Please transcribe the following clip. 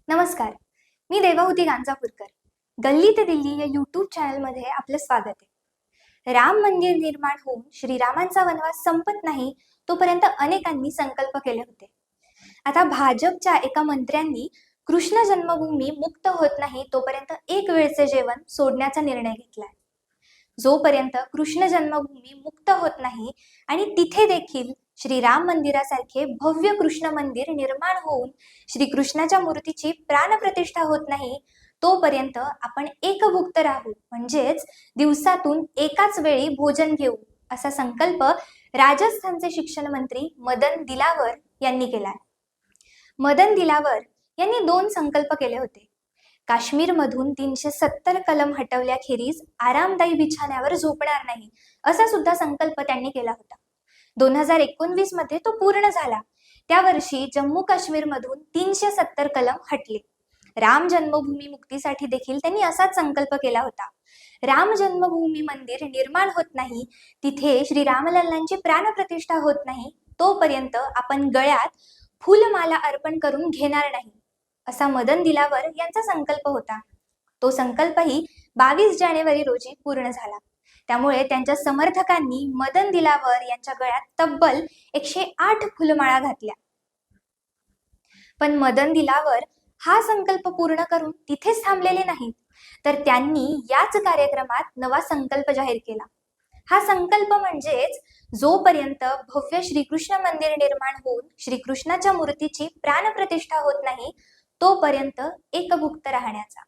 नमस्कार. मी देवाहुती गांजापूरकर. गल्ली ते दिल्ली या यूट्यूब चॅनलमध्ये आपलं स्वागत आहे. राम मंदिर निर्माण होऊन श्रीरामांचा वनवास संपत नाही तोपर्यंत अनेकांनी संकल्प केले होते. आता भाजपच्या एका मंत्र्यांनी कृष्ण जन्मभूमी मुक्त होत नाही तोपर्यंत एक वेळचे जेवण सोडण्याचा निर्णय घेतलाय. जोपर्यंत कृष्ण जन्मभूमी मुक्त होत नाही आणि तिथे देखील श्रीराम मंदिरासारखे भव्य कृष्ण मंदिर निर्माण होऊन श्रीकृष्णाच्या मूर्तीची प्राणप्रतिष्ठा होत नाही तोपर्यंत आपण एकभुक्त राहू, म्हणजेच दिवसातून एकाच वेळी भोजन घेऊ, असा संकल्प राजस्थानचे शिक्षण मंत्री मदन दिलावर यांनी केलाय. मदन दिलावर यांनी 2 संकल्प केले होते. काश्मीरमधून 370 कलम हटवल्याखेरीज आरामदायी बिछाण्यावर झोपणार नाही, असा सुद्धा संकल्प त्यांनी केला होता. 2019 मध्ये तो पूर्ण झाला. त्या वर्षी जम्मू काश्मीरमधून 370 कलम हटले. राम जन्मभूमी मुक्तीसाठी देखील त्यांनी असाच संकल्प केला होता. राम जन्मभूमी मंदिर निर्माण होत नाही, तिथे श्री रामलल्लांची प्राणप्रतिष्ठा होत नाही तोपर्यंत आपण गळ्यात फुलमाला अर्पण करून घेणार नाही, असा मदन दिलावर यांचा संकल्प होता. तो संकल्पही 22 जानेवारी रोजी पूर्ण झाला. त्यामुळे त्यांच्या समर्थकांनी मदन दिलावर यांच्या गळ्यात तब्बल 108 फुलमाळा घातल्या. पण मदन दिलावर हा संकल्प पूर्ण करून तिथेच थांबलेले नाहीत, तर त्यांनी याच कार्यक्रमात नवा संकल्प जाहीर केला. हा संकल्प म्हणजेच जोपर्यंत भव्य श्रीकृष्ण मंदिर निर्माण होऊन श्रीकृष्णाच्या मूर्तीची प्राणप्रतिष्ठा होत नाही तोपर्यंत एकभुक्त राहण्याचा.